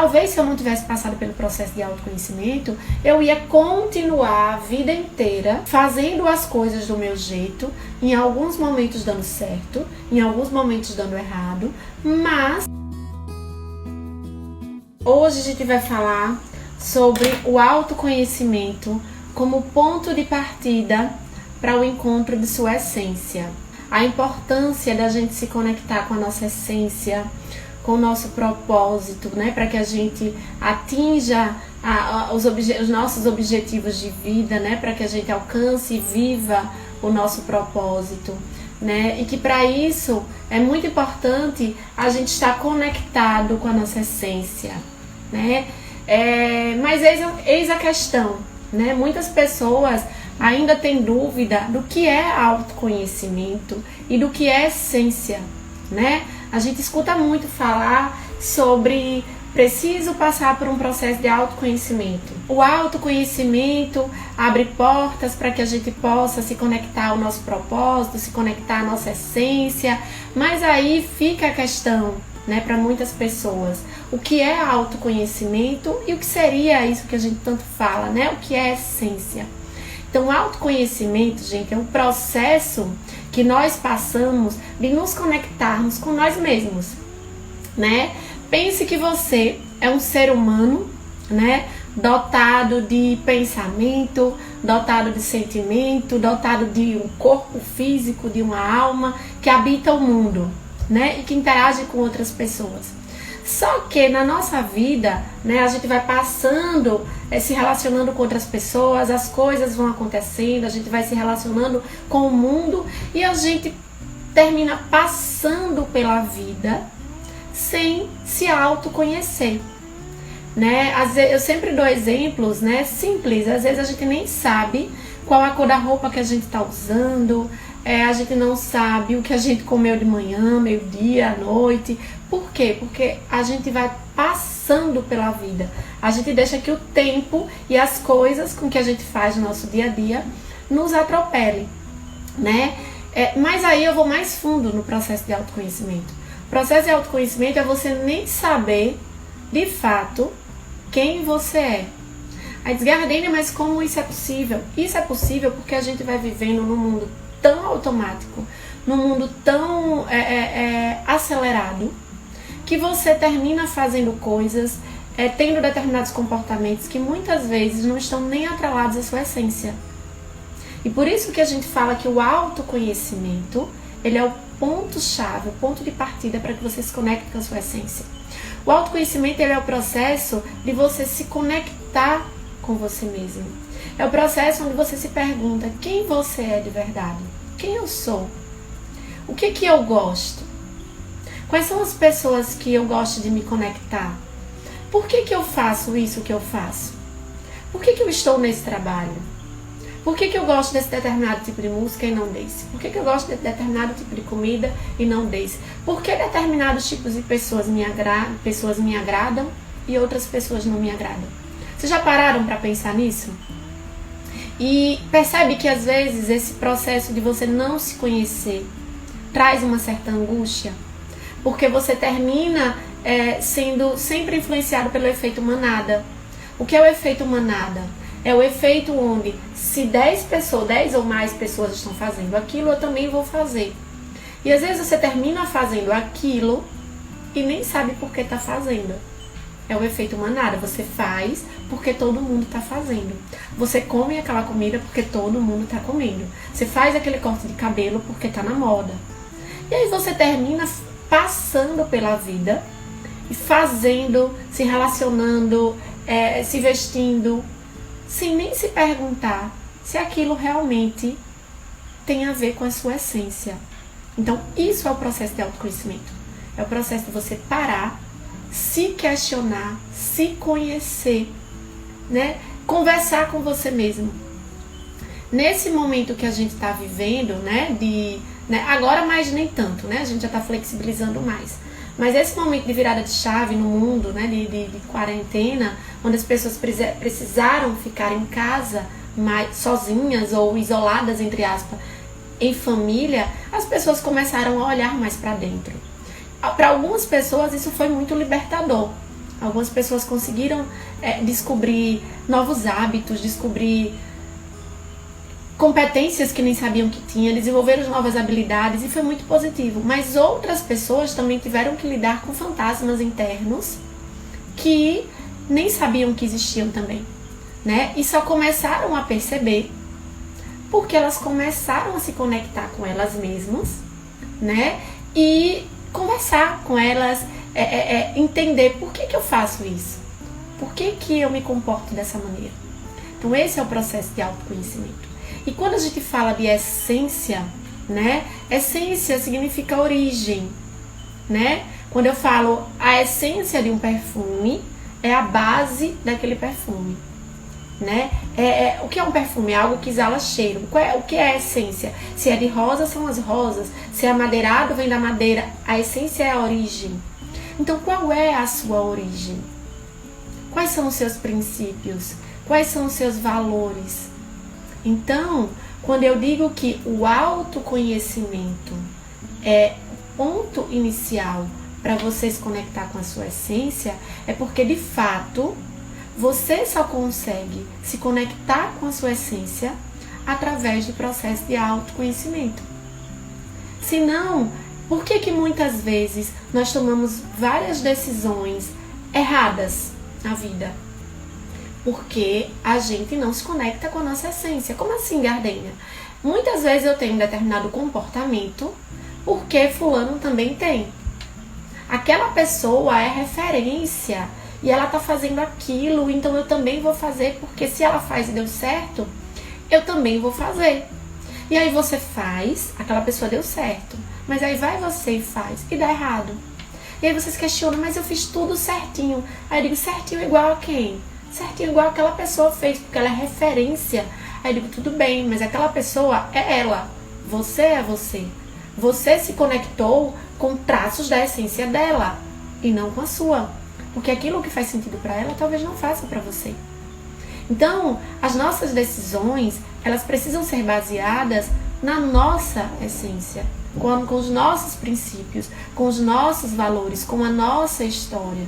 talvez se eu não tivesse passado pelo processo de autoconhecimento, eu ia continuar a vida inteira fazendo as coisas do meu jeito, em alguns momentos dando certo, em alguns momentos dando errado, mas hoje a gente vai falar sobre o autoconhecimento como ponto de partida para o encontro de sua essência. A importância da gente se conectar com a nossa essência, com o nosso propósito, né? Para que a gente atinja os nossos objetivos de vida, né? Para que a gente alcance e viva o nosso propósito, né? E que para isso é muito importante a gente estar conectado com a nossa essência, né? Mas eis a questão, né? Muitas pessoas ainda têm dúvida do que é autoconhecimento e do que é essência, né? A gente escuta muito falar sobre preciso passar por um processo de autoconhecimento. O autoconhecimento abre portas para que a gente possa se conectar ao nosso propósito, se conectar à nossa essência, mas aí fica a questão, né, para muitas pessoas, o que é autoconhecimento e o que seria isso que a gente tanto fala, né? O que é essência? Então, o autoconhecimento, gente, é um processo que nós passamos de nos conectarmos com nós mesmos, né? Pense que você é um ser humano, né? Dotado de pensamento, dotado de sentimento, dotado de um corpo físico, de uma alma que habita o mundo, né? E que interage com outras pessoas. Só que na nossa vida, né, a gente vai passando, se relacionando com outras pessoas, as coisas vão acontecendo, a gente vai se relacionando com o mundo e a gente termina passando pela vida sem se autoconhecer, né? Eu sempre dou exemplos, né, simples. Às vezes a gente nem sabe qual a cor da roupa que a gente está usando, a gente não sabe o que a gente comeu de manhã, meio-dia, à noite. Por quê? Porque a gente vai passando pela vida. A gente deixa que o tempo e as coisas com que a gente faz no nosso dia a dia nos atropelem, né? Mas aí eu vou mais fundo no processo de autoconhecimento. O processo de autoconhecimento é você nem saber, de fato, quem você é. Aí diz, Gardênia, mas como isso é possível? Isso é possível porque a gente vai vivendo num mundo tão automático, num mundo tão acelerado, que você termina fazendo coisas, tendo determinados comportamentos que muitas vezes não estão nem atrelados à sua essência. E por isso que a gente fala que o autoconhecimento, ele é o ponto-chave, o ponto de partida para que você se conecte com a sua essência. O autoconhecimento, ele é o processo de você se conectar com você mesmo. É o processo onde você se pergunta quem você é de verdade, quem eu sou, o que eu gosto, quais são as pessoas que eu gosto de me conectar, por que eu faço isso que eu faço, por que eu estou nesse trabalho, por que eu gosto desse determinado tipo de música e não desse, por que eu gosto de determinado tipo de comida e não desse, por que determinados tipos de pessoas me agradam e outras pessoas não me agradam. Vocês já pararam para pensar nisso? E percebe que às vezes esse processo de você não se conhecer traz uma certa angústia, porque você termina sendo sempre influenciado pelo efeito manada. O que é o efeito manada? É o efeito onde se 10 ou mais pessoas estão fazendo aquilo, eu também vou fazer. E às vezes você termina fazendo aquilo e nem sabe por que está fazendo. É o efeito manada, você faz porque todo mundo está fazendo. Você come aquela comida porque todo mundo está comendo. Você faz aquele corte de cabelo porque está na moda. E aí você termina passando pela vida e fazendo, se relacionando, se vestindo, sem nem se perguntar se aquilo realmente tem a ver com a sua essência. Então isso é o processo de autoconhecimento. É o processo de você parar, se questionar, se conhecer, né? Conversar com você mesmo. Nesse momento que a gente está vivendo, né? Agora mais nem tanto, né? A gente já está flexibilizando mais. Mas esse momento de virada de chave no mundo, né? De quarentena, onde as pessoas precisaram ficar em casa mais sozinhas ou isoladas, entre aspas, em família, as pessoas começaram a olhar mais para dentro. Para algumas pessoas isso foi muito libertador, Algumas pessoas conseguiram descobrir novos hábitos, descobrir competências que nem sabiam que tinha, desenvolveram novas habilidades e foi muito positivo. Mas outras pessoas também tiveram que lidar com fantasmas internos que nem sabiam que existiam também, né? E só começaram a perceber porque elas começaram a se conectar com elas mesmas, né? E conversar com elas, entender por que eu faço isso, por que eu me comporto dessa maneira. Então esse é o processo de autoconhecimento. E quando a gente fala de essência, né? Essência significa origem, né? Quando eu falo a essência de um perfume, é a base daquele perfume, né? O que é um perfume? É algo que exala cheiro. O que é a essência? Se é de rosa, são as rosas. Se é madeirado, vem da madeira. A essência é a origem. Então, qual é a sua origem? Quais são os seus princípios? Quais são os seus valores? Então, quando eu digo que o autoconhecimento é o ponto inicial para você se conectar com a sua essência, é porque, de fato, você só consegue se conectar com a sua essência através do processo de autoconhecimento. Senão, por que muitas vezes nós tomamos várias decisões erradas na vida? Porque a gente não se conecta com a nossa essência. Como assim, Gardênia? Muitas vezes eu tenho um determinado comportamento porque fulano também tem. Aquela pessoa é referência e ela tá fazendo aquilo, então eu também vou fazer, porque se ela faz e deu certo, eu também vou fazer. E aí você faz, aquela pessoa deu certo, mas aí vai você e faz e dá errado. E aí você se questiona, mas eu fiz tudo certinho. Aí eu digo, certinho igual a quem? Certinho igual aquela pessoa fez, porque ela é referência. Aí eu digo, tudo bem, mas aquela pessoa é ela. Você é você. Você se conectou com traços da essência dela e não com a sua. Porque aquilo que faz sentido para ela, talvez não faça para você. Então, as nossas decisões, elas precisam ser baseadas na nossa essência, com os nossos princípios, com os nossos valores, com a nossa história.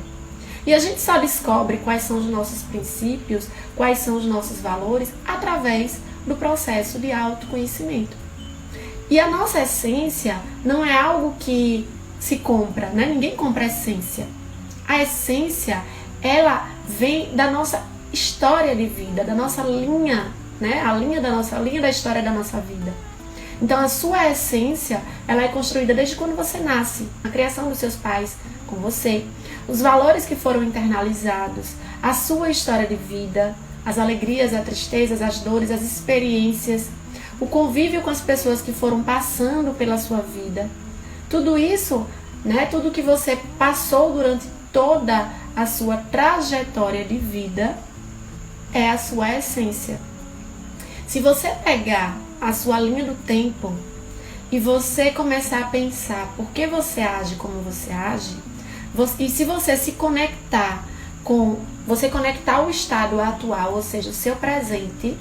E a gente só descobre quais são os nossos princípios, quais são os nossos valores, através do processo de autoconhecimento. E a nossa essência não é algo que se compra, né? Ninguém compra a essência. A essência, ela vem da nossa história de vida, da nossa linha, né? A linha da história da nossa vida. Então a sua essência, ela é construída desde quando você nasce, a criação dos seus pais com você, os valores que foram internalizados, a sua história de vida, as alegrias, as tristezas, as dores, as experiências, o convívio com as pessoas que foram passando pela sua vida. Tudo isso, né? Tudo que você passou durante toda a sua trajetória de vida é a sua essência. Se você pegar a sua linha do tempo e você começar a pensar por que você age como você age, e se você se conectar você conectar o estado atual, ou seja, o seu presente,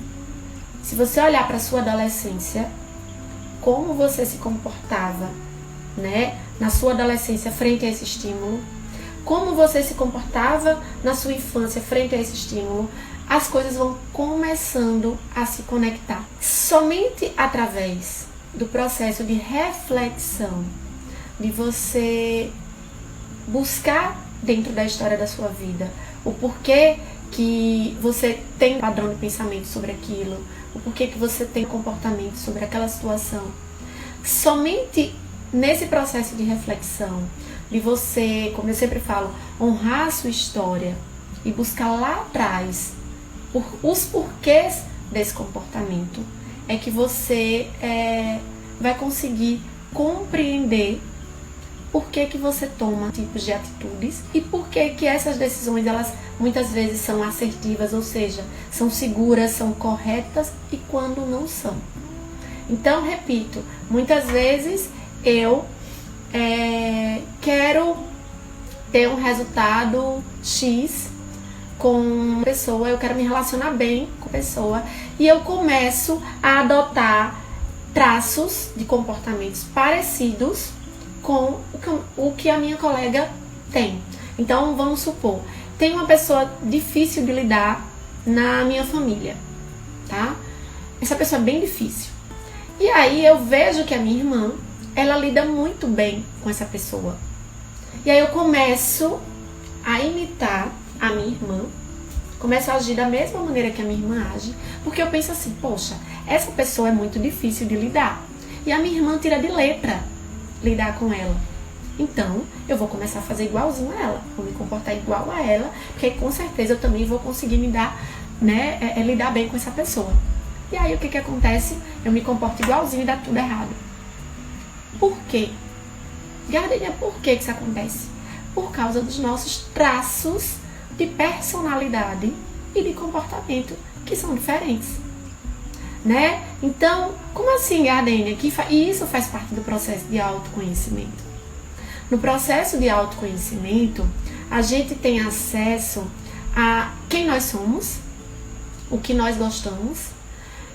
se você olhar para a sua adolescência, como você se comportava, né, na sua adolescência frente a esse estímulo, como você se comportava na sua infância frente a esse estímulo, as coisas vão começando a se conectar. Somente através do processo de reflexão, de você buscar dentro da história da sua vida o porquê que você tem um padrão de pensamento sobre aquilo, o porquê que você tem comportamento sobre aquela situação. Somente nesse processo de reflexão, de você, como eu sempre falo, honrar a sua história e buscar lá atrás os porquês desse comportamento, é que você vai conseguir compreender por que você toma tipos de atitudes e por que essas decisões, elas muitas vezes são assertivas, ou seja, são seguras, são corretas, e quando não são. Então, repito, muitas vezes eu quero ter um resultado X com uma pessoa, eu quero me relacionar bem com a pessoa, e eu começo a adotar traços de comportamentos parecidos com o que a minha colega tem. Então, vamos supor, tem uma pessoa difícil de lidar na minha família, tá? Essa pessoa é bem difícil. E aí eu vejo que a minha irmã, ela lida muito bem com essa pessoa. E aí eu começo a imitar a minha irmã, começo a agir da mesma maneira que a minha irmã age, porque eu penso assim, poxa, essa pessoa é muito difícil de lidar. E a minha irmã tira de letra lidar com ela. Então, eu vou começar a fazer igualzinho a ela, vou me comportar igual a ela, porque com certeza eu também vou conseguir me dar, lidar bem com essa pessoa. E aí o que acontece? Eu me comporto igualzinho e dá tudo errado. Por quê? Gardenia, por que isso acontece? Por causa dos nossos traços de personalidade e de comportamento que são diferentes, né? Então, como assim, Gardenia? E isso faz parte do processo de autoconhecimento. No processo de autoconhecimento, a gente tem acesso a quem nós somos, o que nós gostamos,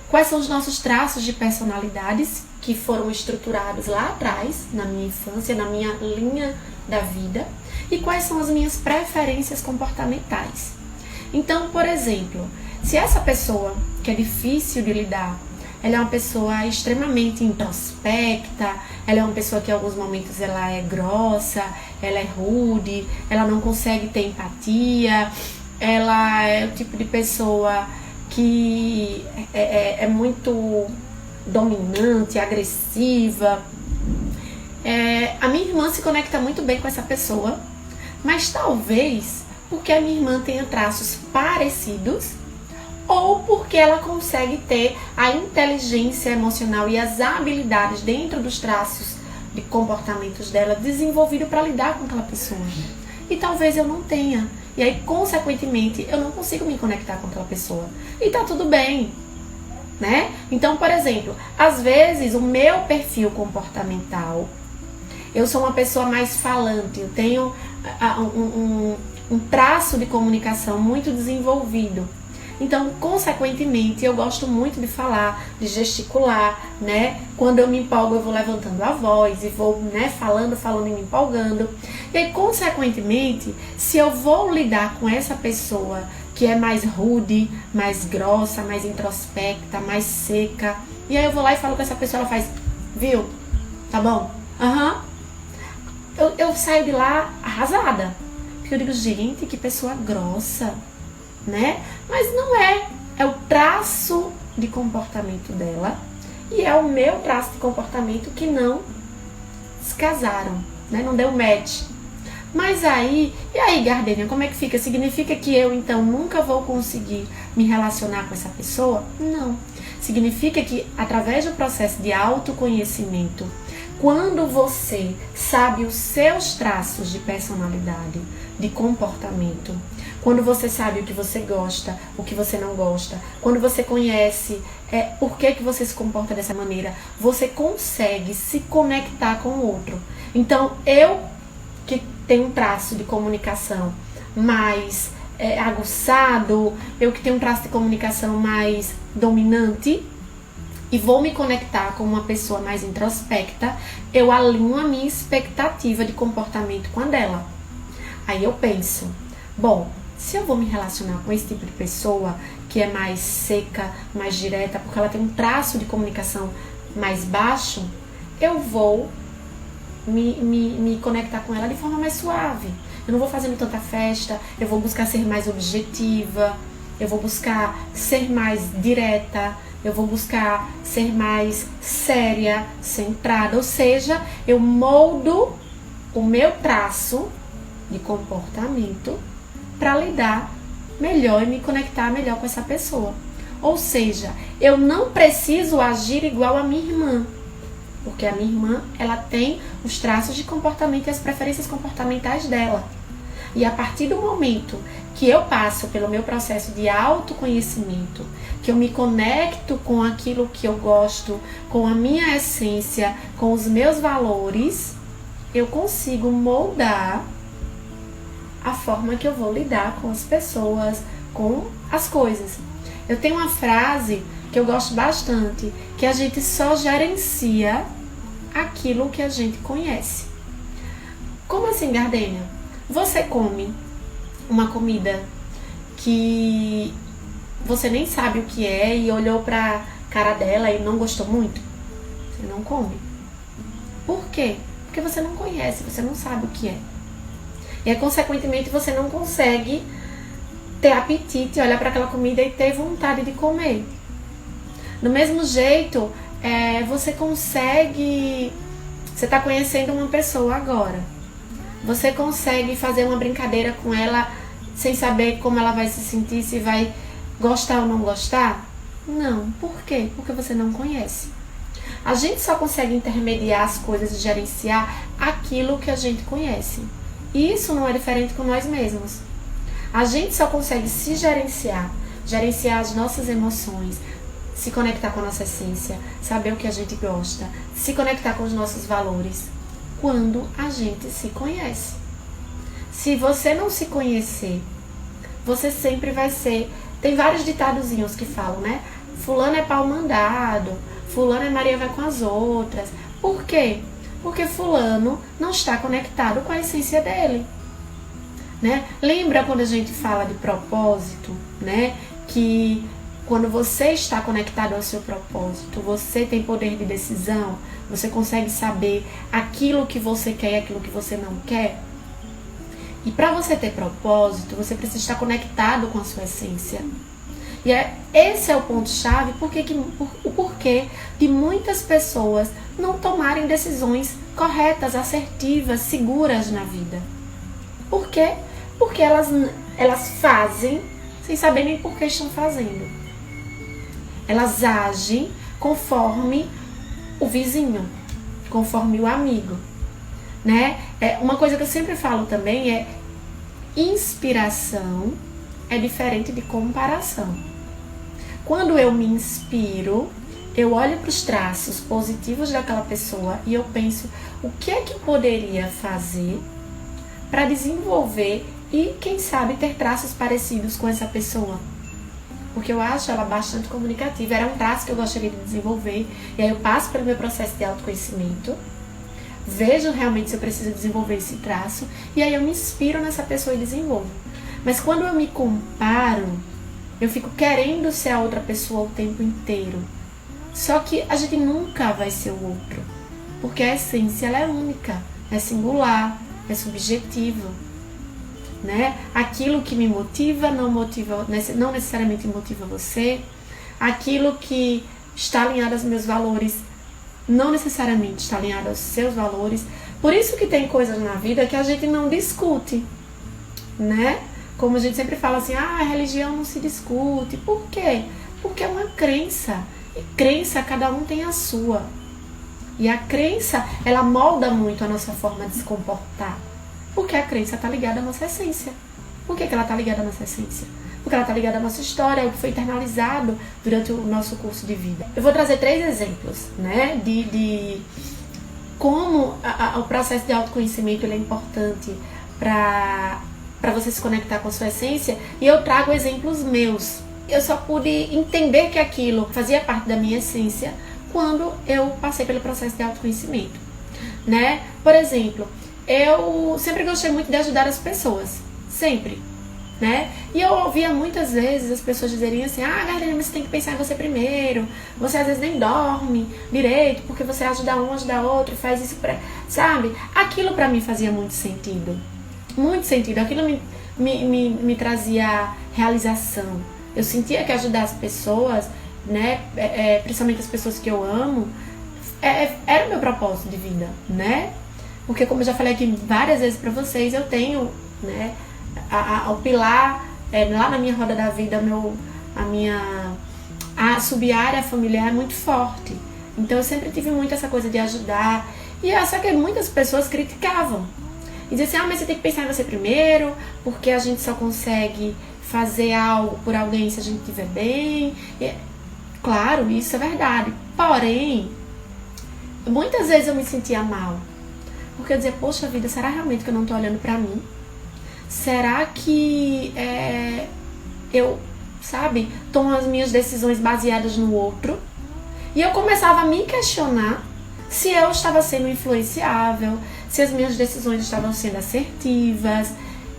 quais são os nossos traços de personalidades que foram estruturados lá atrás, na minha infância, na minha linha da vida, e quais são as minhas preferências comportamentais. Então, por exemplo, se essa pessoa que é difícil de lidar, ela é uma pessoa extremamente introspecta, ela é uma pessoa que em alguns momentos ela é grossa, ela é rude, ela não consegue ter empatia, ela é o tipo de pessoa que é muito dominante, agressiva. A minha irmã se conecta muito bem com essa pessoa, mas talvez porque a minha irmã tenha traços parecidos ou porque ela consegue ter a inteligência emocional e as habilidades dentro dos traços de comportamentos dela desenvolvido para lidar com aquela pessoa. E talvez eu não tenha. E aí, consequentemente, eu não consigo me conectar com aquela pessoa. E tá tudo bem, né? Então, por exemplo, às vezes o meu perfil comportamental, eu sou uma pessoa mais falante, eu tenho um traço de comunicação muito desenvolvido. Então, consequentemente, eu gosto muito de falar, de gesticular, né? Quando eu me empolgo, eu vou levantando a voz e vou, falando e me empolgando. E aí, consequentemente, se eu vou lidar com essa pessoa que é mais rude, mais grossa, mais introspecta, mais seca, e aí eu vou lá e falo com essa pessoa, ela faz, viu? Tá bom? Eu saio de lá arrasada. Porque eu digo, gente, que pessoa grossa, né? Mas não é. É o traço de comportamento dela e é o meu traço de comportamento que não se casaram, né? Não deu match. Mas aí, e aí, Gardenia, como é que fica? Significa que eu, então, nunca vou conseguir me relacionar com essa pessoa? Não. Significa que, através do processo de autoconhecimento, quando você sabe os seus traços de personalidade, de comportamento, quando você sabe o que você gosta, o que você não gosta, quando você conhece por que você se comporta dessa maneira, você consegue se conectar com o outro. Então, eu que tenho um traço de comunicação mais aguçado, eu que tenho um traço de comunicação mais dominante, e vou me conectar com uma pessoa mais introspecta, eu alinho a minha expectativa de comportamento com a dela. Aí eu penso, bom, se eu vou me relacionar com esse tipo de pessoa que é mais seca, mais direta, porque ela tem um traço de comunicação mais baixo, eu vou me conectar com ela de forma mais suave. Eu não vou fazendo tanta festa, eu vou buscar ser mais objetiva, eu vou buscar ser mais direta, eu vou buscar ser mais séria, centrada, ou seja, eu moldo o meu traço de comportamento para lidar melhor e me conectar melhor com essa pessoa. Ou seja, eu não preciso agir igual a minha irmã, porque a minha irmã, ela tem os traços de comportamento e as preferências comportamentais dela. E a partir do momento que eu passo pelo meu processo de autoconhecimento, que eu me conecto com aquilo que eu gosto, com a minha essência, com os meus valores, eu consigo moldar a forma que eu vou lidar com as pessoas, com as coisas. Eu tenho uma frase que eu gosto bastante, que a gente só gerencia aquilo que a gente conhece. Como assim, Gardenia? Você come uma comida que você nem sabe o que é e olhou pra cara dela e não gostou muito, você não come. Por quê? Porque você não conhece, você não sabe o que é. E aí, consequentemente, você não consegue ter apetite, olhar para aquela comida e ter vontade de comer. Do mesmo jeito, você consegue... Você está conhecendo uma pessoa agora. Você consegue fazer uma brincadeira com ela sem saber como ela vai se sentir, se vai gostar ou não gostar? Não. Por quê? Porque você não conhece. A gente só consegue intermediar as coisas e gerenciar aquilo que a gente conhece. E isso não é diferente com nós mesmos. A gente só consegue se gerenciar as nossas emoções, se conectar com a nossa essência, saber o que a gente gosta, se conectar com os nossos valores, quando a gente se conhece. Se você não se conhecer, você sempre vai ser... Tem vários ditadozinhos que falam, né? Fulano é pau mandado, fulano é Maria vai com as outras. Por quê? Porque fulano não está conectado com a essência dele. Né? Lembra quando a gente fala de propósito, né? Que quando você está conectado ao seu propósito, você tem poder de decisão, você consegue saber aquilo que você quer e aquilo que você não quer. E para você ter propósito, você precisa estar conectado com a sua essência. E esse é o ponto-chave, o porquê de muitas pessoas não tomarem decisões corretas, assertivas, seguras na vida. Por quê? Porque elas fazem sem saber nem por que estão fazendo. Elas agem conforme o vizinho, conforme o amigo, né? Uma coisa que eu sempre falo também é: inspiração é diferente de comparação. Quando eu me inspiro, eu olho para os traços positivos daquela pessoa e eu penso o que é que eu poderia fazer para desenvolver e, quem sabe, ter traços parecidos com essa pessoa. Porque eu acho ela bastante comunicativa, era um traço que eu gostaria de desenvolver, e aí eu passo pelo meu processo de autoconhecimento, vejo realmente se eu preciso desenvolver esse traço, e aí eu me inspiro nessa pessoa e desenvolvo. Mas quando eu me comparo, eu fico querendo ser a outra pessoa o tempo inteiro. Só que a gente nunca vai ser o outro, porque a essência ela é única, é singular, é subjetiva, né? Aquilo que me motiva não necessariamente motiva você. Aquilo que está alinhado aos meus valores não necessariamente está alinhado aos seus valores. Por isso que tem coisas na vida que a gente não discute, né? Como a gente sempre fala assim, a religião não se discute. Por quê? Porque é uma crença. E crença, cada um tem a sua. E a crença, ela molda muito a nossa forma de se comportar. Porque a crença está ligada à nossa essência. Por que ela está ligada à nossa essência? Porque ela está ligada à nossa história, o que foi internalizado durante o nosso curso de vida. Eu vou trazer 3 exemplos, né, de como o processo de autoconhecimento ele é importante para você se conectar com a sua essência. E eu trago exemplos meus. Eu só pude entender que aquilo fazia parte da minha essência quando eu passei pelo processo de autoconhecimento, né? Por exemplo, eu sempre gostei muito de ajudar as pessoas, sempre, né? E eu ouvia muitas vezes as pessoas dizerem assim, Gardenia, mas você tem que pensar em você primeiro, você às vezes nem dorme direito, porque você ajuda um, ajuda outro, faz isso pra... Sabe? Aquilo pra mim fazia muito sentido, aquilo me trazia realização. Eu sentia que ajudar as pessoas, né, principalmente as pessoas que eu amo, era o meu propósito de vida, né? Porque, como eu já falei aqui várias vezes pra vocês, eu tenho, né, o pilar lá na minha roda da vida, a sub-área familiar é muito forte. Então eu sempre tive muito essa coisa de ajudar. E só que muitas pessoas criticavam. E diziam assim, mas você tem que pensar em você primeiro, porque a gente só consegue fazer algo por alguém se a gente estiver bem. Claro, isso é verdade. Porém, muitas vezes eu me sentia mal. Porque eu dizia, poxa vida, será realmente que eu não tô olhando pra mim? Será que eu, sabe, tomo as minhas decisões baseadas no outro? E eu começava a me questionar se eu estava sendo influenciável, se as minhas decisões estavam sendo assertivas.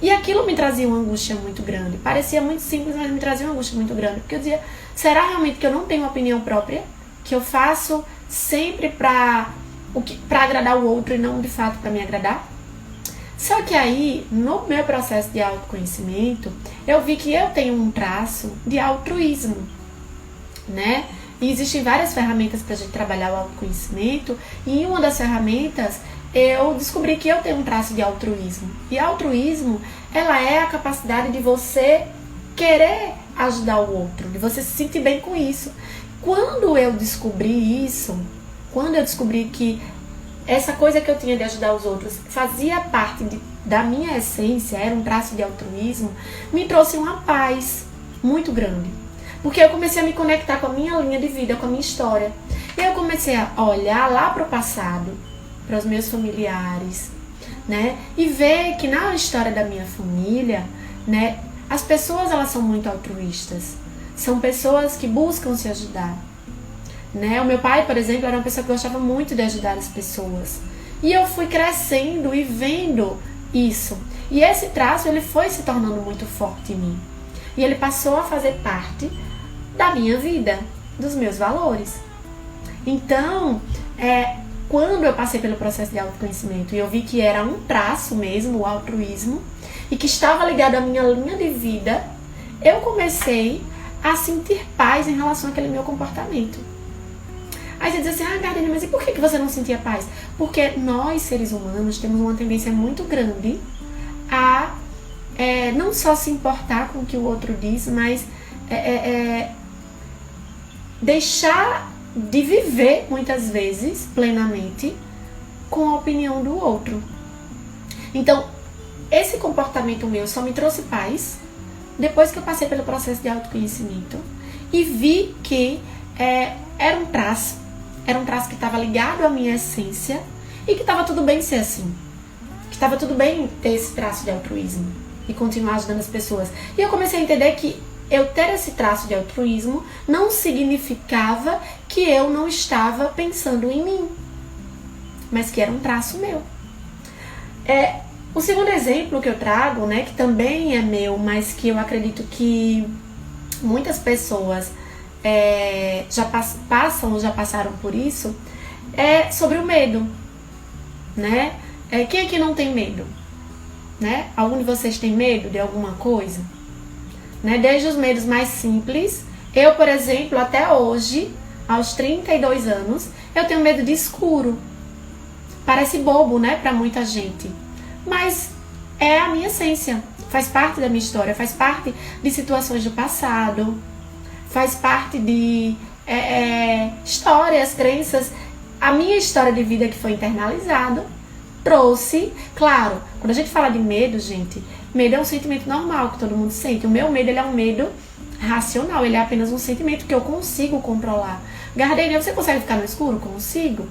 E aquilo me trazia uma angústia muito grande. Parecia muito simples, mas me trazia uma angústia muito grande. Porque eu dizia, será realmente que eu não tenho uma opinião própria? Que eu faço sempre pra agradar o outro e não de fato pra me agradar? Só que aí, no meu processo de autoconhecimento, eu vi que eu tenho um traço de altruísmo, né? E existem várias ferramentas pra gente trabalhar o autoconhecimento. E em uma das ferramentas, eu descobri que eu tenho um traço de altruísmo. E altruísmo, ela é a capacidade de você querer ajudar o outro, de você se sentir bem com isso. Quando eu descobri isso, quando eu descobri que essa coisa que eu tinha de ajudar os outros fazia parte da minha essência, era um traço de altruísmo, me trouxe uma paz muito grande. Porque eu comecei a me conectar com a minha linha de vida, com a minha história. E eu comecei a olhar lá para o passado, para os meus familiares, né? E ver que na história da minha família, né, as pessoas elas são muito altruístas. São pessoas que buscam se ajudar. Né? O meu pai, por exemplo, era uma pessoa que gostava muito de ajudar as pessoas. E eu fui crescendo e vendo isso. E esse traço ele foi se tornando muito forte em mim. E ele passou a fazer parte da minha vida, dos meus valores. Então, quando eu passei pelo processo de autoconhecimento e eu vi que era um traço mesmo, o altruísmo, e que estava ligado à minha linha de vida, eu comecei a sentir paz em relação àquele meu comportamento. Aí você diz assim, Gardênia, mas e por que você não sentia paz? Porque nós, seres humanos, temos uma tendência muito grande a não só se importar com o que o outro diz, mas deixar de viver, muitas vezes, plenamente, com a opinião do outro. Então, esse comportamento meu só me trouxe paz depois que eu passei pelo processo de autoconhecimento e vi que era um traço que estava ligado à minha essência e que estava tudo bem ser assim. Que estava tudo bem ter esse traço de altruísmo e continuar ajudando as pessoas. E eu comecei a entender que eu ter esse traço de altruísmo não significava que eu não estava pensando em mim, mas que era um traço meu. O segundo exemplo que eu trago, né, que também é meu, mas que eu acredito que muitas pessoas já passam ou já passaram por isso, é sobre o medo, né? Quem aqui não tem medo? Né? Algum de vocês tem medo de alguma coisa? Né? Desde os medos mais simples. Eu, por exemplo, até hoje, aos 32 anos, eu tenho medo de escuro. Parece bobo, né, pra muita gente. Mas é a minha essência. Faz parte da minha história, faz parte de situações do passado, faz parte de histórias, crenças. A minha história de vida que foi internalizada trouxe, claro, quando a gente fala de medo, gente, medo é um sentimento normal que todo mundo sente. O meu medo, ele é um medo racional, ele é apenas um sentimento que eu consigo controlar. Gardênia, você consegue ficar no escuro? Consigo.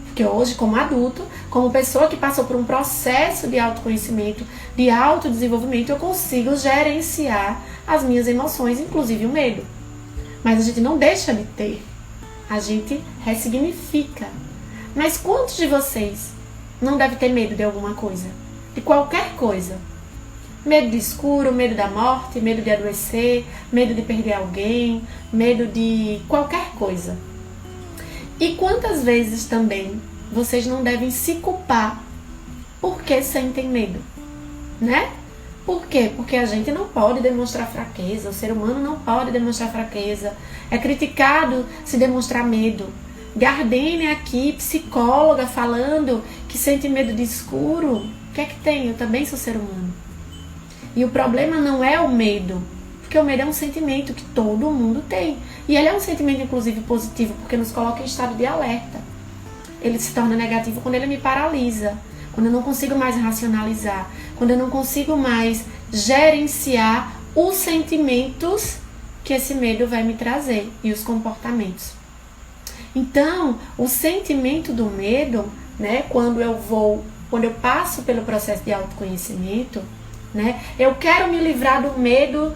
Porque hoje, como adulto, como pessoa que passou por um processo de autoconhecimento, de autodesenvolvimento, eu consigo gerenciar as minhas emoções, inclusive o medo. Mas a gente não deixa de ter, a gente ressignifica. Mas quantos de vocês não devem ter medo de alguma coisa? De qualquer coisa. Medo de escuro, medo da morte, medo de adoecer, medo de perder alguém, medo de qualquer coisa. E quantas vezes também vocês não devem se culpar porque sentem medo, né? Por quê? Porque a gente não pode demonstrar fraqueza, o ser humano não pode demonstrar fraqueza. É criticado se demonstrar medo. Gardênia aqui, psicóloga, falando que sente medo de escuro. O que é que tem? Eu também sou ser humano. E o problema não é o medo, porque o medo é um sentimento que todo mundo tem. E ele é um sentimento, inclusive, positivo, porque nos coloca em estado de alerta. Ele se torna negativo quando ele me paralisa, quando eu não consigo mais racionalizar, quando eu não consigo mais gerenciar os sentimentos que esse medo vai me trazer e os comportamentos. Então, o sentimento do medo, né, quando eu passo pelo processo de autoconhecimento, né, eu quero me livrar do medo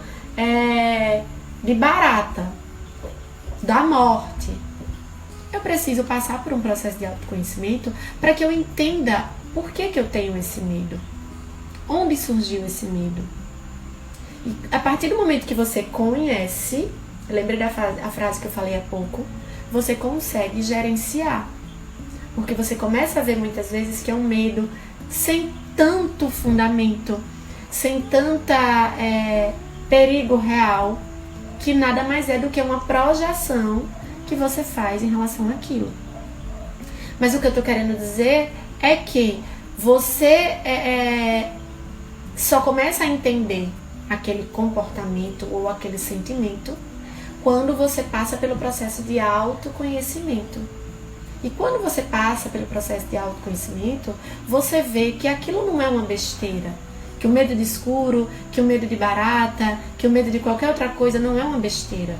de barata, da morte. Eu preciso passar por um processo de autoconhecimento para que eu entenda por que eu tenho esse medo. Onde surgiu esse medo? E a partir do momento que você conhece, lembrei da frase que eu falei há pouco, você consegue gerenciar. Porque você começa a ver muitas vezes que é um medo sem tanto fundamento, sem tanta perigo real, que nada mais é do que uma projeção que você faz em relação àquilo. Mas o que eu estou querendo dizer é que você só começa a entender aquele comportamento ou aquele sentimento quando você passa pelo processo de autoconhecimento. E quando você passa pelo processo de autoconhecimento, você vê que aquilo não é uma besteira. Que o medo de escuro, que o medo de barata, que o medo de qualquer outra coisa não é uma besteira.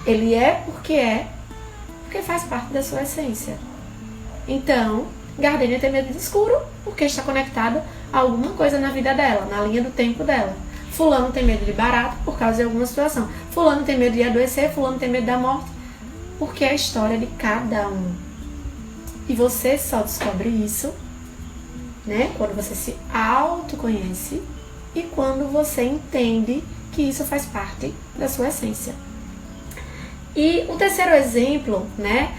Ele porque faz parte da sua essência. Então, Gardênia tem medo de escuro porque está conectada a alguma coisa na vida dela, na linha do tempo dela. Fulano tem medo de barata por causa de alguma situação. Fulano tem medo de adoecer, fulano tem medo da morte. Porque é a história de cada um. E você só descobre isso, né, quando você se autoconhece e quando você entende que isso faz parte da sua essência. E o terceiro exemplo, né,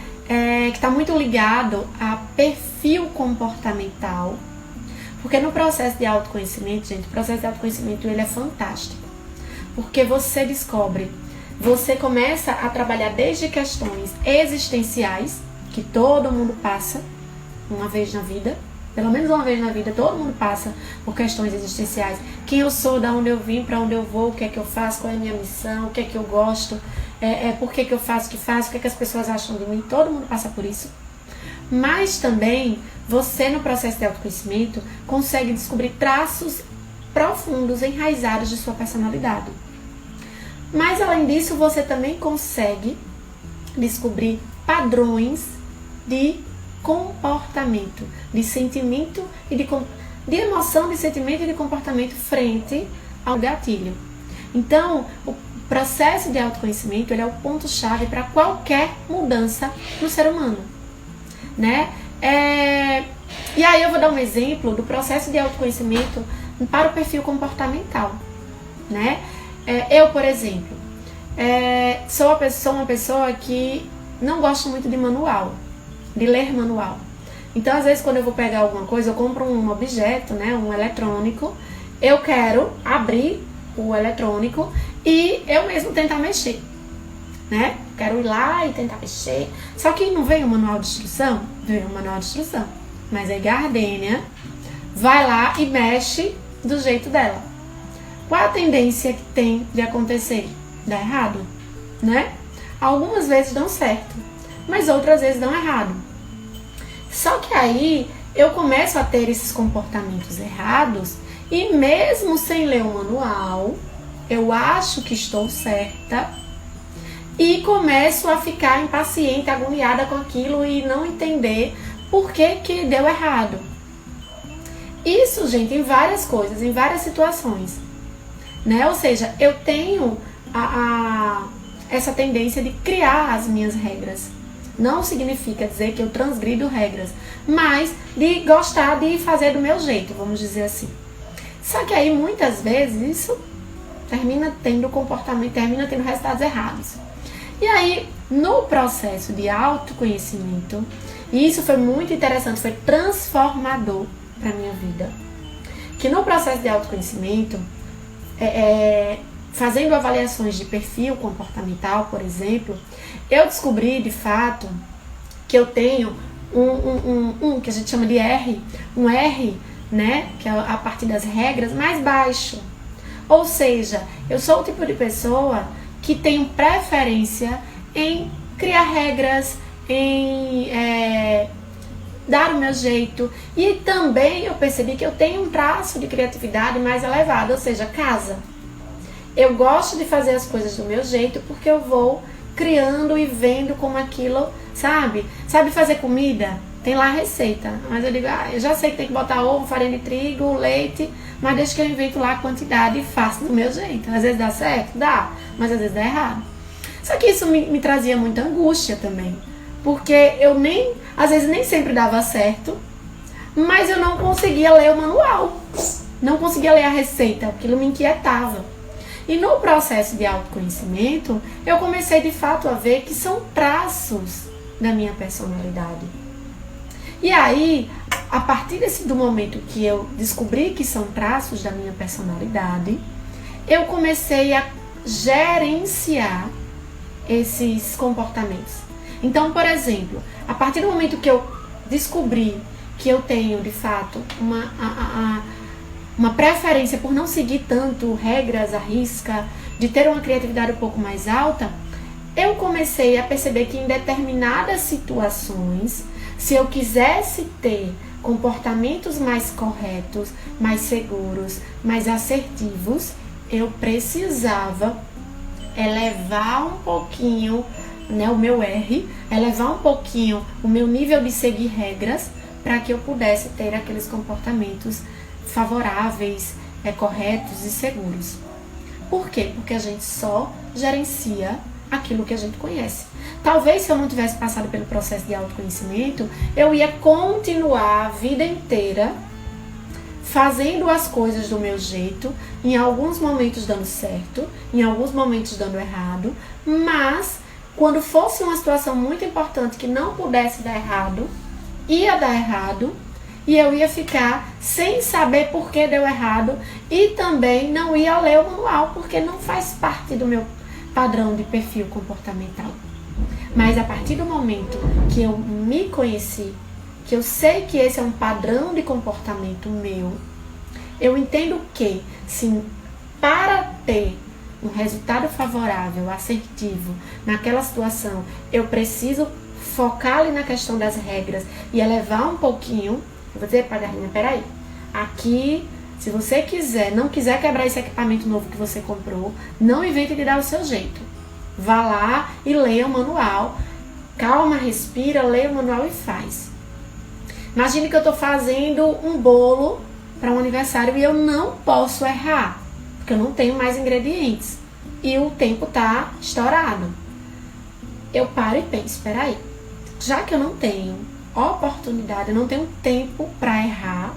que está muito ligado a perfil comportamental, porque no processo de autoconhecimento, gente, o processo de autoconhecimento ele é fantástico, porque você descobre, você começa a trabalhar desde questões existenciais, que todo mundo passa uma vez na vida, pelo menos uma vez na vida, todo mundo passa por questões existenciais. Quem eu sou, de onde eu vim, para onde eu vou, o que é que eu faço, qual é a minha missão, o que é que eu gosto, por que eu faço o que faço, o que é que as pessoas acham de mim, todo mundo passa por isso. Mas também, você no processo de autoconhecimento consegue descobrir traços profundos, enraizados de sua personalidade. Mas além disso, você também consegue descobrir padrões de comportamento, de sentimento e de emoção, de sentimento e de comportamento frente ao gatilho. Então, o processo de autoconhecimento ele é o ponto-chave para qualquer mudança no ser humano, né? E aí eu vou dar um exemplo do processo de autoconhecimento para o perfil comportamental, né? Eu, por exemplo, sou uma pessoa que não gosto muito de manual, de ler manual. Então, às vezes, quando eu vou pegar alguma coisa, eu compro um objeto, né, um eletrônico, eu quero abrir o eletrônico e eu mesmo tentar mexer, né? Quero ir lá e tentar mexer. Só que não vem um manual de instrução? Vem um manual de instrução. Mas aí Gardênia vai lá e mexe do jeito dela. Qual a tendência que tem de acontecer? Dá errado, né? Algumas vezes dão certo, mas outras vezes dão errado. Só que aí eu começo a ter esses comportamentos errados e mesmo sem ler o manual, eu acho que estou certa e começo a ficar impaciente, agoniada com aquilo e não entender por que deu errado. Isso, gente, em várias coisas, em várias situações, né? Ou seja, eu tenho essa tendência de criar as minhas regras. Não significa dizer que eu transgrido regras, mas de gostar de fazer do meu jeito, vamos dizer assim. Só que aí muitas vezes isso termina tendo comportamento, termina tendo resultados errados. E aí, no processo de autoconhecimento, e isso foi muito interessante, foi transformador para minha vida, que no processo de autoconhecimento, fazendo avaliações de perfil comportamental, por exemplo, eu descobri de fato que eu tenho um que a gente chama de R, um R, né, que é a partir das regras, mais baixo. Ou seja, eu sou o tipo de pessoa que tem preferência em criar regras, em dar o meu jeito. E também eu percebi que eu tenho um traço de criatividade mais elevado, ou seja, casa. Eu gosto de fazer as coisas do meu jeito porque eu vou criando e vendo como aquilo, sabe? Sabe fazer comida? Tem lá a receita, mas eu digo, eu já sei que tem que botar ovo, farinha de trigo, leite, mas deixa que eu invento lá a quantidade e faço do meu jeito. Às vezes dá certo? Dá, mas às vezes dá errado. Só que isso me trazia muita angústia também, porque às vezes nem sempre dava certo, mas eu não conseguia ler o manual. não conseguia ler a receita, aquilo me inquietava. E no processo de autoconhecimento, eu comecei de fato a ver que são traços da minha personalidade. E aí, a partir do momento que eu descobri que são traços da minha personalidade, eu comecei a gerenciar esses comportamentos. Então, por exemplo, a partir do momento que eu descobri que eu tenho, de fato, uma preferência por não seguir tanto regras à risca, de ter uma criatividade um pouco mais alta, eu comecei a perceber que em determinadas situações, se eu quisesse ter comportamentos mais corretos, mais seguros, mais assertivos, eu precisava elevar um pouquinho, né, o meu R, elevar um pouquinho o meu nível de seguir regras para que eu pudesse ter aqueles comportamentos favoráveis, corretos e seguros. Por quê? Porque a gente só gerencia aquilo que a gente conhece. Talvez se eu não tivesse passado pelo processo de autoconhecimento, eu ia continuar a vida inteira fazendo as coisas do meu jeito, em alguns momentos dando certo, em alguns momentos dando errado, mas quando fosse uma situação muito importante que não pudesse dar errado, ia dar errado, e eu ia ficar sem saber por que deu errado e também não ia ler o manual, porque não faz parte do meu padrão de perfil comportamental. Mas a partir do momento que eu me conheci, que eu sei que esse é um padrão de comportamento meu, eu entendo que, sim, para ter um resultado favorável, assertivo, naquela situação, eu preciso focar ali na questão das regras e elevar um pouquinho. Eu vou dizer para a Garrinha, peraí, aqui, se você não quiser quebrar esse equipamento novo que você comprou, não invente de dar o seu jeito. Vá lá e leia o manual, calma, respira, leia o manual e faz. Imagine que eu estou fazendo um bolo para um aniversário e eu não posso errar, porque eu não tenho mais ingredientes e o tempo está estourado. Eu paro e penso, peraí, já que eu não tenho oportunidade, eu não tenho tempo para errar,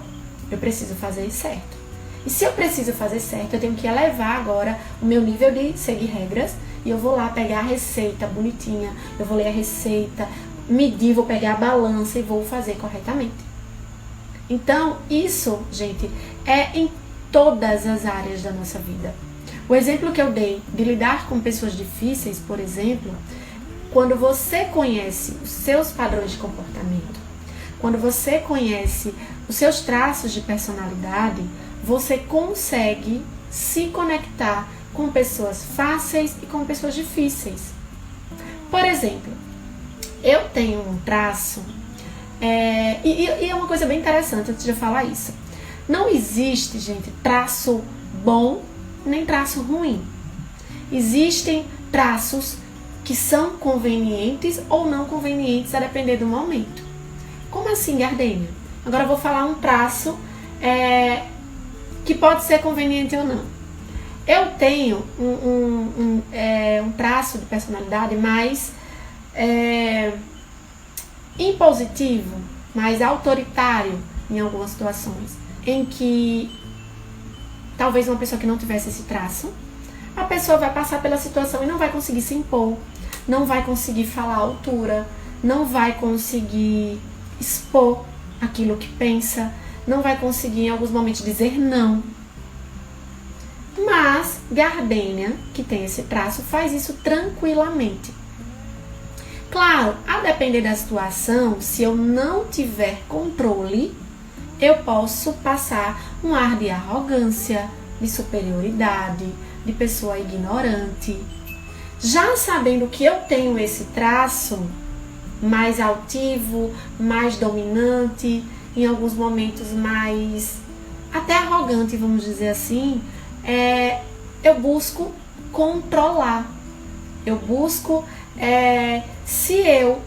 eu preciso fazer certo. E se eu preciso fazer certo, eu tenho que elevar agora o meu nível de seguir regras e eu vou lá pegar a receita bonitinha, eu vou ler a receita, medir, vou pegar a balança e vou fazer corretamente. Então, isso, gente, é em todas as áreas da nossa vida. O exemplo que eu dei de lidar com pessoas difíceis, por exemplo, quando você conhece os seus padrões de comportamento, quando você conhece os seus traços de personalidade, você consegue se conectar com pessoas fáceis e com pessoas difíceis. Por exemplo, eu tenho um traço, e é uma coisa bem interessante antes de eu falar isso. Não existe, gente, traço bom nem traço ruim. Existem traços que são convenientes ou não convenientes a depender do momento. Como assim, Gardênia? Agora eu vou falar um traço que pode ser conveniente ou não. Eu tenho um traço de personalidade mais impositivo, mais autoritário em algumas situações, em que talvez uma pessoa que não tivesse esse traço, a pessoa vai passar pela situação e não vai conseguir se impor, não vai conseguir falar à altura, não vai conseguir expor aquilo que pensa, não vai conseguir em alguns momentos dizer não. Mas Gardênia, que tem esse traço, faz isso tranquilamente. Claro, a depender da situação, se eu não tiver controle, eu posso passar um ar de arrogância, de superioridade, de pessoa ignorante. Já sabendo que eu tenho esse traço mais altivo, mais dominante, em alguns momentos mais até arrogante, vamos dizer assim, eu busco controlar. Eu busco, se eu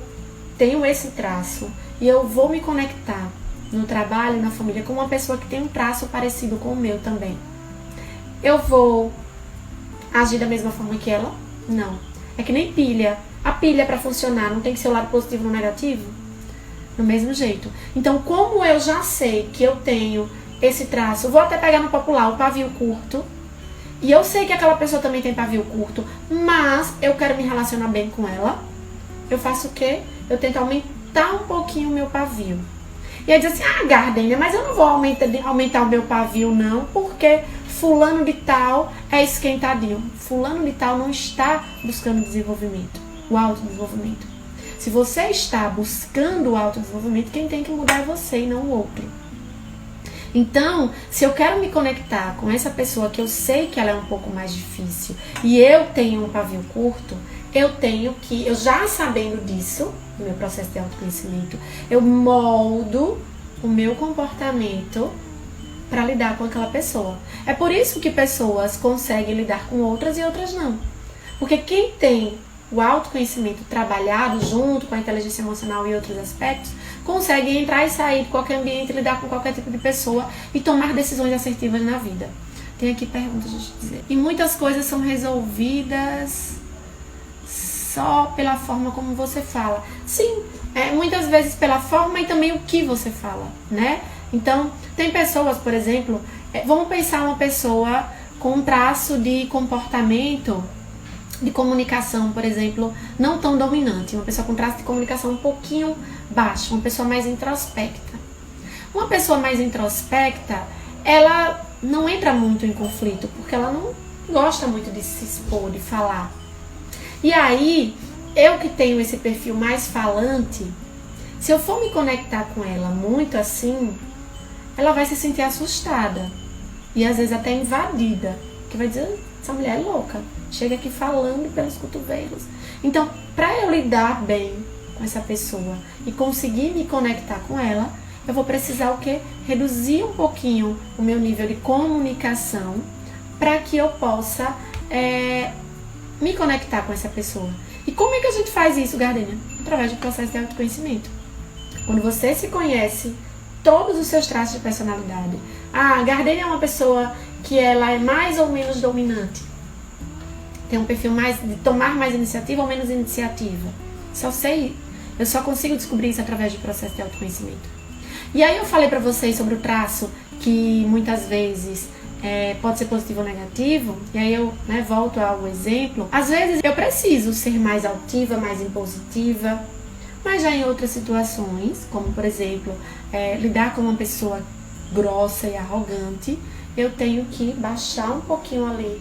tenho esse traço e eu vou me conectar no trabalho, na família, com uma pessoa que tem um traço parecido com o meu também, eu vou agir da mesma forma que ela? Não. É que nem pilha. A pilha, para funcionar, não tem que ser o lado positivo ou negativo? Do mesmo jeito. Então, como eu já sei que eu tenho esse traço, vou até pegar no popular, o pavio curto, e eu sei que aquela pessoa também tem pavio curto, mas eu quero me relacionar bem com ela, eu faço o quê? Eu tento aumentar um pouquinho o meu pavio. E aí diz assim, Gardênia, mas eu não vou aumentar o meu pavio não, porque fulano de tal é esquentadinho. Fulano de tal não está buscando desenvolvimento, o autodesenvolvimento. Se você está buscando o autodesenvolvimento, quem tem que mudar é você e não o outro. Então, se eu quero me conectar com essa pessoa que eu sei que ela é um pouco mais difícil e eu tenho um pavio curto, eu já sabendo disso, no meu processo de autoconhecimento, eu moldo o meu comportamento para lidar com aquela pessoa. É por isso que pessoas conseguem lidar com outras e outras não. Porque quem tem o autoconhecimento trabalhado junto com a inteligência emocional e outros aspectos, consegue entrar e sair de qualquer ambiente, lidar com qualquer tipo de pessoa e tomar decisões assertivas na vida. Tem aqui perguntas, deixa eu dizer. E muitas coisas são resolvidas só pela forma como você fala. Sim, muitas vezes pela forma e também o que você fala, né? Então, tem pessoas, por exemplo, vamos pensar uma pessoa com um traço de comportamento, de comunicação, por exemplo, não tão dominante. Uma pessoa com traço de comunicação um pouquinho baixo, uma pessoa mais introspecta. Uma pessoa mais introspecta, ela não entra muito em conflito, porque ela não gosta muito de se expor, de falar. E aí, eu que tenho esse perfil mais falante, se eu for me conectar com ela muito assim, ela vai se sentir assustada e às vezes até invadida, que vai dizer, essa mulher é louca, chega aqui falando pelos cotovelos. Então, para eu lidar bem com essa pessoa e conseguir me conectar com ela, eu vou precisar o quê? Reduzir um pouquinho o meu nível de comunicação para que eu possa me conectar com essa pessoa. E como é que a gente faz isso, Gardênia? Através do processo de autoconhecimento. Quando você se conhece todos os seus traços de personalidade. Gardênia é uma pessoa que ela é mais ou menos dominante. Tem um perfil mais de tomar mais iniciativa ou menos iniciativa. Eu só consigo descobrir isso através do processo de autoconhecimento. E aí eu falei pra vocês sobre o traço que muitas vezes pode ser positivo ou negativo, e aí eu volto ao exemplo. Às vezes eu preciso ser mais altiva, mais impositiva, mas já em outras situações, como por exemplo, lidar com uma pessoa grossa e arrogante, eu tenho que baixar um pouquinho ali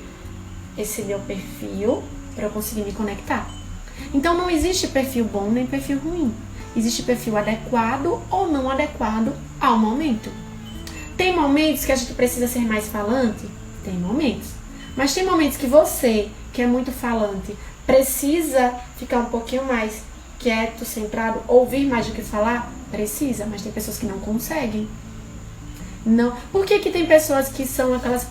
esse meu perfil para eu conseguir me conectar. Então não existe perfil bom nem perfil ruim. Existe perfil adequado ou não adequado ao momento. Tem momentos que a gente precisa ser mais falante? Tem momentos. Mas tem momentos que você, que é muito falante, precisa ficar um pouquinho mais quieto, centrado, ouvir mais do que falar? Precisa, mas tem pessoas que não conseguem. Não. Por que tem pessoas que são aquelas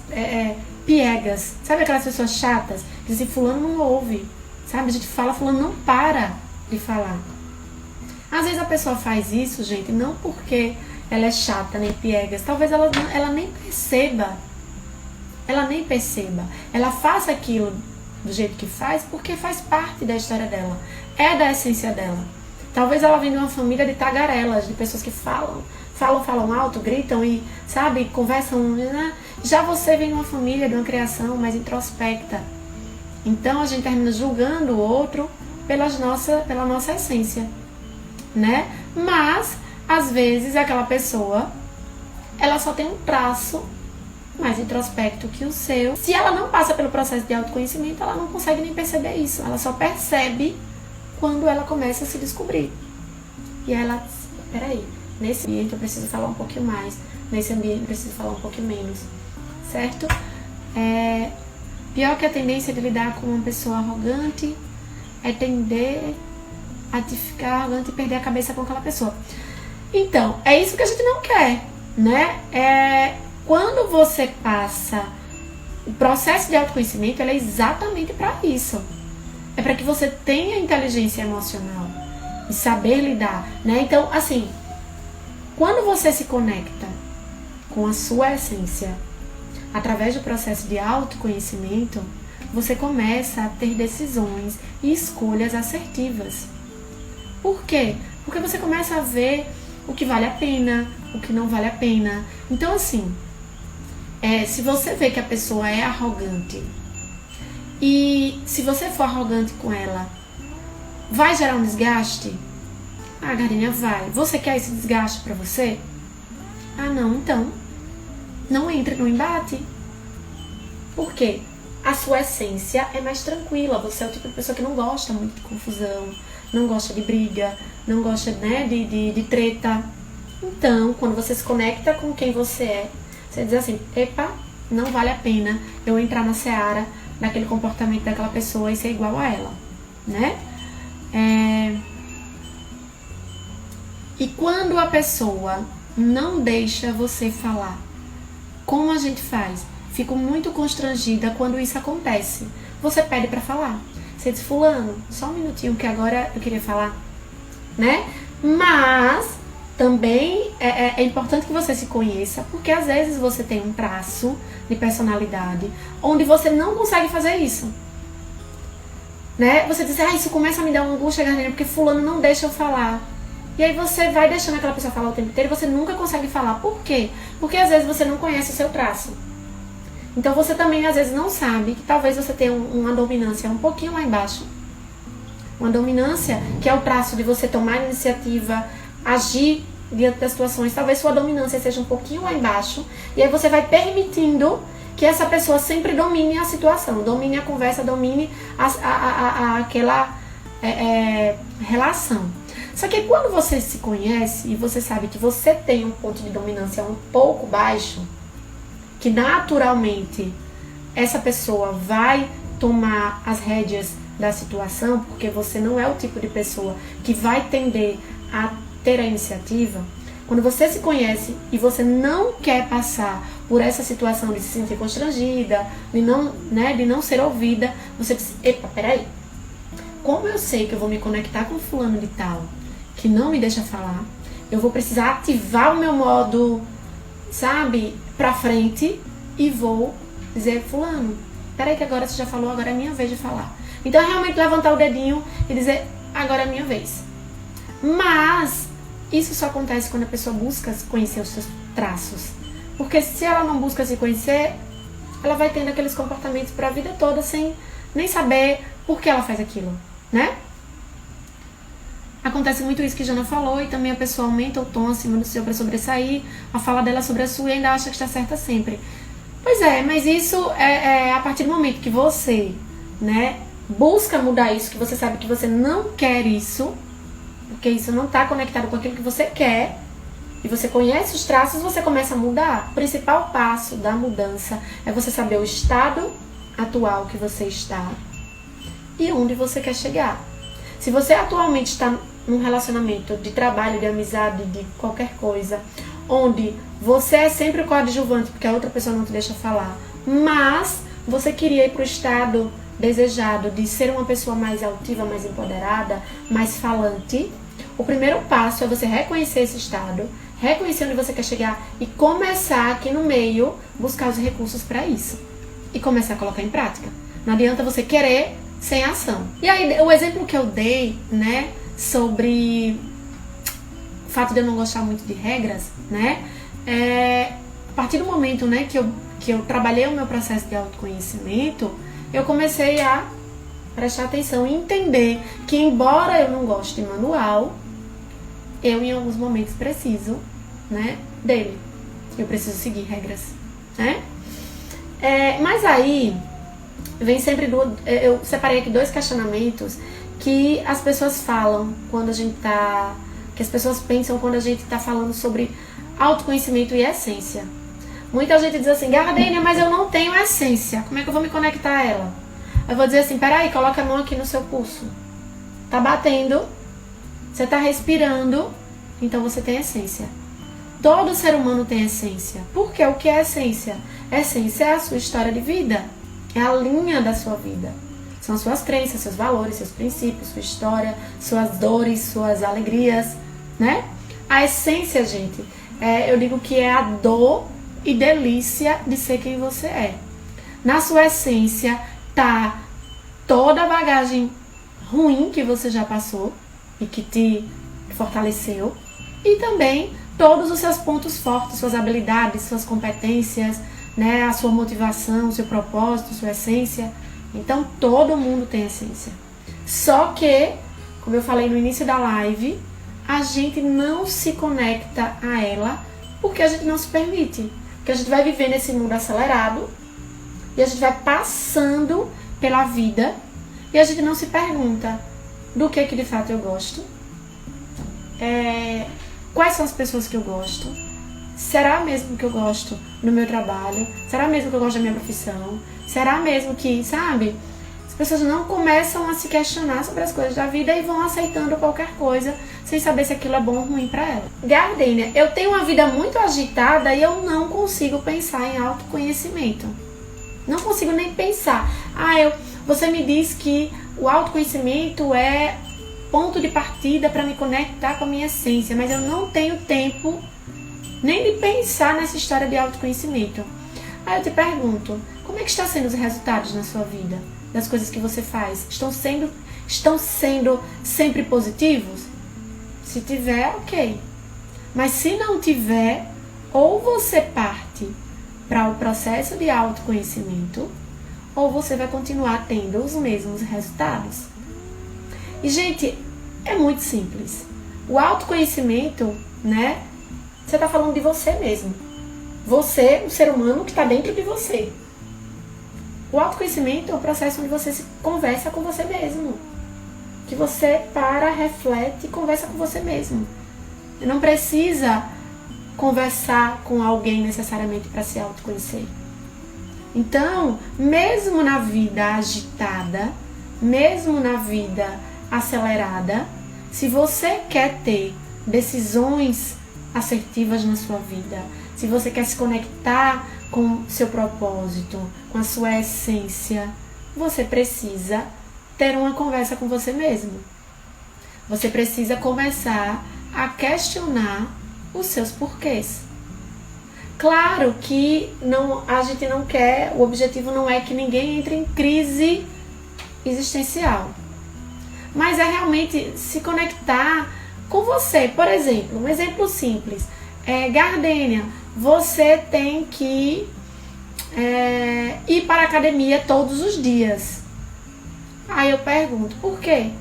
piegas? Sabe aquelas pessoas chatas? Que dizem, fulano não ouve. Sabe? A gente fala, fulano não para de falar. Às vezes a pessoa faz isso, gente, não porque ela é chata, nem piegas. Talvez ela nem perceba. Ela nem perceba. Ela faça aquilo do jeito que faz porque faz parte da história dela. É da essência dela. Talvez ela venha de uma família de tagarelas, de pessoas que falam alto, gritam e, sabe, conversam. Né? Já você vem de uma família, de uma criação mais introspecta. Então a gente termina julgando o outro pela nossa essência, né? Mas, às vezes, aquela pessoa, ela só tem um traço mais introspecto que o seu. Se ela não passa pelo processo de autoconhecimento, ela não consegue nem perceber isso. Ela só percebe quando ela começa a se descobrir. E aí ela, peraí, nesse ambiente eu preciso falar um pouquinho mais, nesse ambiente eu preciso falar um pouquinho menos, certo? Pior que a tendência de lidar com uma pessoa arrogante é tender a te ficar arrogante e perder a cabeça com aquela pessoa. Então, é isso que a gente não quer, né? Quando você passa o processo de autoconhecimento, ele é exatamente para isso. É para que você tenha inteligência emocional e saber lidar, né? Então, assim, quando você se conecta com a sua essência através do processo de autoconhecimento, você começa a ter decisões e escolhas assertivas. Por quê? Porque você começa a ver o que vale a pena, o que não vale a pena. Então, assim, se você vê que a pessoa é arrogante e se você for arrogante com ela, vai gerar um desgaste? Ah, Gardênia, vai. Você quer esse desgaste pra você? Ah, não, então não entre no embate. Por quê? A sua essência é mais tranquila. Você é o tipo de pessoa que não gosta muito de confusão, não gosta de briga, não gosta, né, de treta. Então, quando você se conecta com quem você é, você diz assim, epa, não vale a pena eu entrar na seara daquele comportamento daquela pessoa e ser igual a ela, né? E quando a pessoa não deixa você falar, como a gente faz? Fico muito constrangida quando isso acontece. Você pede pra falar. Você diz, fulano, só um minutinho que agora eu queria falar, né? Mas também é importante que você se conheça, porque às vezes você tem um traço de personalidade onde você não consegue fazer isso, né? Você diz, isso começa a me dar uma angústia, Gardênia, porque fulano não deixa eu falar. E aí você vai deixando aquela pessoa falar o tempo inteiro e você nunca consegue falar. Por quê? Porque às vezes você não conhece o seu traço. Então você também às vezes não sabe que talvez você tenha uma dominância um pouquinho lá embaixo. Uma dominância que é o traço de você tomar iniciativa, agir diante das situações. Talvez sua dominância seja um pouquinho lá embaixo. E aí você vai permitindo que essa pessoa sempre domine a situação, domine a conversa, domine aquela relação. Só que quando você se conhece e você sabe que você tem um ponto de dominância um pouco baixo, que naturalmente essa pessoa vai tomar as rédeas da situação, porque você não é o tipo de pessoa que vai tender a ter a iniciativa. Quando você se conhece e você não quer passar por essa situação de se sentir constrangida, de não ser ouvida, você diz, epa, peraí, como eu sei que eu vou me conectar com fulano de tal, que não me deixa falar, eu vou precisar ativar o meu modo, sabe, pra frente e vou dizer, fulano, peraí que agora você já falou, agora é minha vez de falar. Então é realmente levantar o dedinho e dizer, agora é minha vez. Mas isso só acontece quando a pessoa busca conhecer os seus traços. Porque se ela não busca se conhecer, ela vai tendo aqueles comportamentos pra vida toda sem nem saber por que ela faz aquilo, né? Acontece muito isso que Jana falou, e também a pessoa aumenta o tom acima do seu para sobressair, a fala dela sobre a sua e ainda acha que está certa sempre. Pois é, mas isso é a partir do momento que você, né, busca mudar isso, que você sabe que você não quer isso, porque isso não está conectado com aquilo que você quer, e você conhece os traços, você começa a mudar. O principal passo da mudança é você saber o estado atual que você está e onde você quer chegar. Se você atualmente está num relacionamento de trabalho, de amizade, de qualquer coisa, onde você é sempre o coadjuvante porque a outra pessoa não te deixa falar, mas você queria ir para o estado desejado de ser uma pessoa mais altiva, mais empoderada, mais falante, o primeiro passo é você reconhecer esse estado, reconhecer onde você quer chegar e começar aqui no meio buscar os recursos para isso e começar a colocar em prática. Não adianta você querer sem ação. E aí, o exemplo que eu dei, né, sobre o fato de eu não gostar muito de regras, né, a partir do momento, né, que eu trabalhei o meu processo de autoconhecimento, eu comecei a prestar atenção e entender que, embora eu não goste de manual, eu em alguns momentos preciso, né, dele. Eu preciso seguir regras, né? Mas aí vem sempre eu separei aqui 2 questionamentos que as pessoas falam quando a gente tá, que as pessoas pensam quando a gente tá falando sobre autoconhecimento e essência. Muita gente diz assim, Gardênia, mas eu não tenho essência, como é que eu vou me conectar a ela? Eu vou dizer assim, peraí, coloca a mão aqui no seu pulso. Tá batendo, você tá respirando, então você tem essência. Todo ser humano tem essência. Por quê? O que é essência? Essência é a sua história de vida. É a linha da sua vida. São suas crenças, seus valores, seus princípios, sua história, suas dores, suas alegrias, né? A essência, gente, eu digo que é a dor e delícia de ser quem você é. Na sua essência tá toda a bagagem ruim que você já passou e que te fortaleceu, e também todos os seus pontos fortes, suas habilidades, suas competências, né, a sua motivação, seu propósito, sua essência. Então todo mundo tem essência. Só que, como eu falei no início da live, a gente não se conecta a ela porque a gente não se permite. Porque a gente vai viver nesse mundo acelerado e a gente vai passando pela vida e a gente não se pergunta do que de fato eu gosto, quais são as pessoas que eu gosto, será mesmo que eu gosto no meu trabalho, será mesmo que eu gosto da minha profissão, será mesmo que, sabe, as pessoas não começam a se questionar sobre as coisas da vida e vão aceitando qualquer coisa sem saber se aquilo é bom ou ruim pra ela. Gardênia, eu tenho uma vida muito agitada e eu não consigo pensar em autoconhecimento. Não consigo nem pensar. Você me diz que o autoconhecimento é ponto de partida para me conectar com a minha essência, mas eu não tenho tempo nem de pensar nessa história de autoconhecimento. Aí eu te pergunto, como é que estão sendo os resultados na sua vida? Das coisas que você faz? Estão sendo sempre positivos? Se tiver, ok. Mas se não tiver, ou você parte para o processo de autoconhecimento, ou você vai continuar tendo os mesmos resultados. E, gente, é muito simples. O autoconhecimento, né? Você está falando de você mesmo. Você, o ser humano que está dentro de você. O autoconhecimento é um processo onde você se conversa com você mesmo. Que você para, reflete e conversa com você mesmo. Você não precisa conversar com alguém necessariamente para se autoconhecer. Então, mesmo na vida agitada, mesmo na vida acelerada, se você quer ter decisões assertivas na sua vida, se você quer se conectar com seu propósito, com a sua essência, você precisa ter uma conversa com você mesmo. Você precisa começar a questionar os seus porquês. Claro que a gente não quer, o objetivo não é que ninguém entre em crise existencial. Mas é realmente se conectar com você. Por exemplo, um exemplo simples. Gardênia, você tem que ir para a academia todos os dias. Aí eu pergunto, por quê?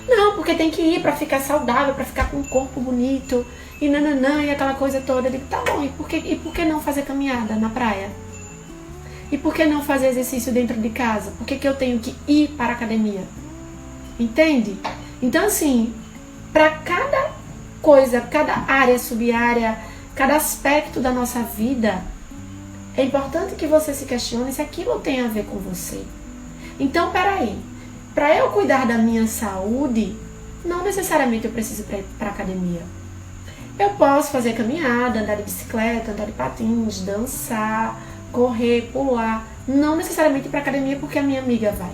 Não, porque tem que ir para ficar saudável, para ficar com um corpo bonito, e nananã, e aquela coisa toda. Eu digo, tá bom, e por que não fazer caminhada na praia? E por que não fazer exercício dentro de casa? Por que eu tenho que ir para a academia? Entende? Então, assim, para cada coisa, cada área, sub-área, cada aspecto da nossa vida, é importante que você se questione se aquilo tem a ver com você. Então, peraí, para eu cuidar da minha saúde, não necessariamente eu preciso ir para a academia. Eu posso fazer caminhada, andar de bicicleta, andar de patins, dançar, correr, pular. Não necessariamente ir para a academia porque a minha amiga vai.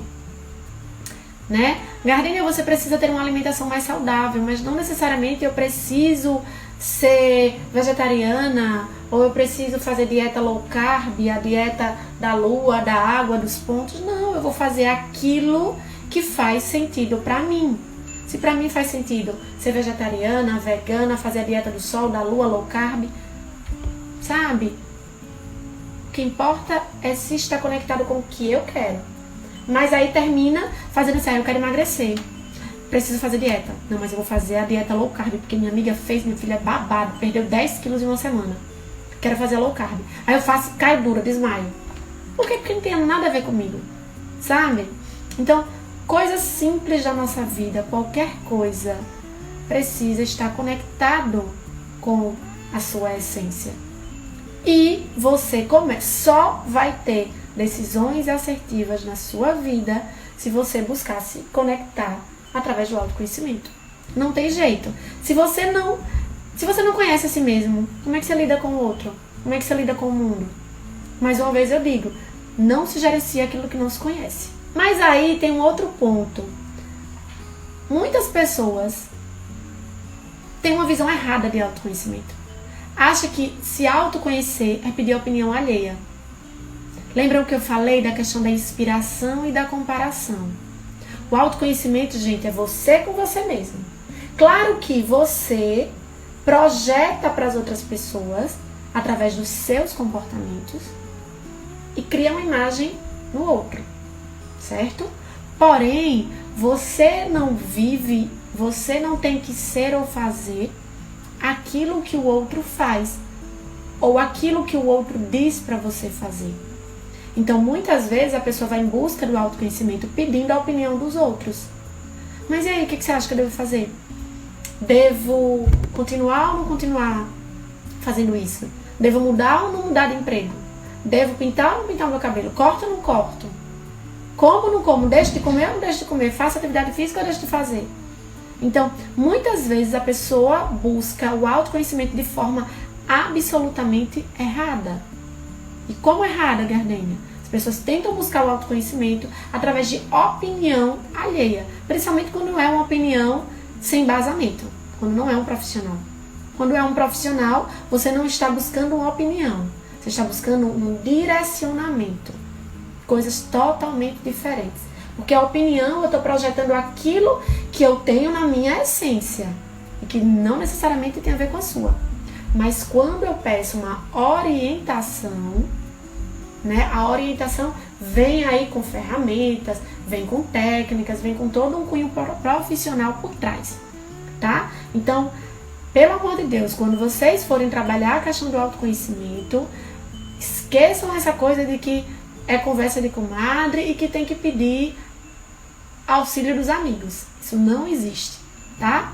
Né? Gardênia, você precisa ter uma alimentação mais saudável, mas não necessariamente eu preciso ser vegetariana ou eu preciso fazer dieta low carb, a dieta da lua, da água, dos pontos. Não, eu vou fazer aquilo que faz sentido para mim. Se para mim faz sentido ser vegetariana, vegana, fazer a dieta do sol, da lua, low carb, sabe? O que importa é se estar conectado com o que eu quero. Mas aí termina fazendo assim, eu quero emagrecer, preciso fazer dieta. Não, mas eu vou fazer a dieta low carb, porque minha amiga fez, meu filho é babado, perdeu 10 quilos em uma semana. Quero fazer low carb. Aí eu faço, caio dura, desmaio. Por quê? Porque não tem nada a ver comigo, sabe? Então, coisas simples da nossa vida, qualquer coisa, precisa estar conectado com a sua essência. E você só vai ter decisões assertivas na sua vida se você buscar se conectar através do autoconhecimento. Não tem jeito. Se você não conhece a si mesmo, como é que você lida com o outro? Como é que você lida com o mundo? Mais uma vez eu digo, não se gerencia aquilo que não se conhece. Mas aí tem um outro ponto. Muitas pessoas têm uma visão errada de autoconhecimento. Acha que se autoconhecer é pedir a opinião alheia. Lembram que eu falei da questão da inspiração e da comparação? O autoconhecimento, gente, é você com você mesmo. Claro que você projeta para as outras pessoas através dos seus comportamentos e cria uma imagem no outro, certo? Porém, você não vive, você não tem que ser ou fazer aquilo que o outro faz ou aquilo que o outro diz para você fazer. Então, muitas vezes a pessoa vai em busca do autoconhecimento pedindo a opinião dos outros. Mas e aí, o que você acha que eu devo fazer? Devo continuar ou não continuar fazendo isso? Devo mudar ou não mudar de emprego? Devo pintar ou não pintar o meu cabelo? Corto ou não corto? Como ou não como? Deixo de comer ou não deixo de comer? Faço atividade física ou deixo de fazer? Então, muitas vezes a pessoa busca o autoconhecimento de forma absolutamente errada. E como errada, Gardênia? As pessoas tentam buscar o autoconhecimento através de opinião alheia, principalmente quando é uma opinião sem embasamento, quando não é um profissional. Quando é um profissional, você não está buscando uma opinião, você está buscando um direcionamento, coisas totalmente diferentes. Porque a opinião, eu estou projetando aquilo que eu tenho na minha essência, e que não necessariamente tem a ver com a sua. Mas quando eu peço uma orientação, né, a orientação vem aí com ferramentas, vem com técnicas, vem com todo um cunho profissional por trás, tá? Então, pelo amor de Deus, quando vocês forem trabalhar a questão do autoconhecimento, esqueçam essa coisa de que é conversa de comadre e que tem que pedir auxílio dos amigos. Isso não existe, tá?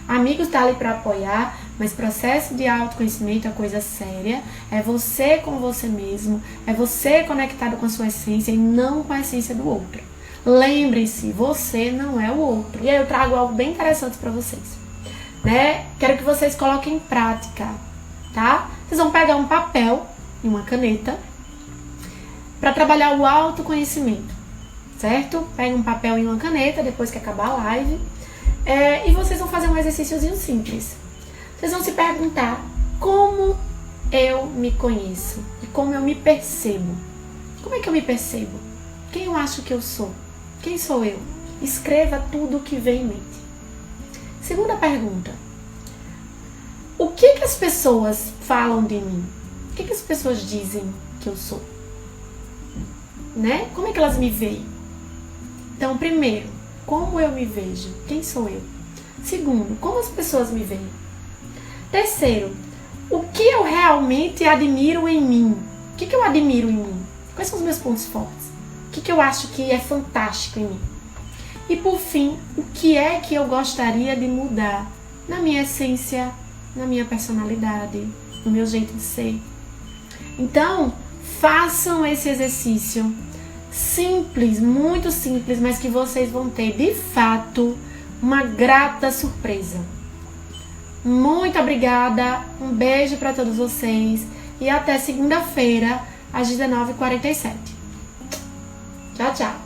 Amigos tá ali para apoiar, mas processo de autoconhecimento é coisa séria. É você com você mesmo, é você conectado com a sua essência e não com a essência do outro. Lembrem-se, você não é o outro. E aí eu trago algo bem interessante para vocês, né? Quero que vocês coloquem em prática, tá? Vocês vão pegar um papel e uma caneta para trabalhar o autoconhecimento, certo? Pega um papel e uma caneta depois que acabar a live. E vocês vão fazer um exercíciozinho simples. Vocês vão se perguntar como eu me conheço e como eu me percebo. Como é que eu me percebo? Quem eu acho que eu sou? Quem sou eu? Escreva tudo o que vem em mente. Segunda pergunta. O que as pessoas falam de mim? O que as pessoas dizem que eu sou? Né? Como é que elas me veem? Então, primeiro, como eu me vejo? Quem sou eu? Segundo, como as pessoas me veem? Terceiro, o que eu realmente admiro em mim? O que eu admiro em mim? Quais são os meus pontos fortes? O que eu acho que é fantástico em mim? E por fim, o que é que eu gostaria de mudar na minha essência, na minha personalidade, no meu jeito de ser? Então, façam esse exercício simples, muito simples, mas que vocês vão ter, de fato, uma grata surpresa. Muito obrigada, um beijo para todos vocês e até segunda-feira, às 19h47. Tchau, tchau!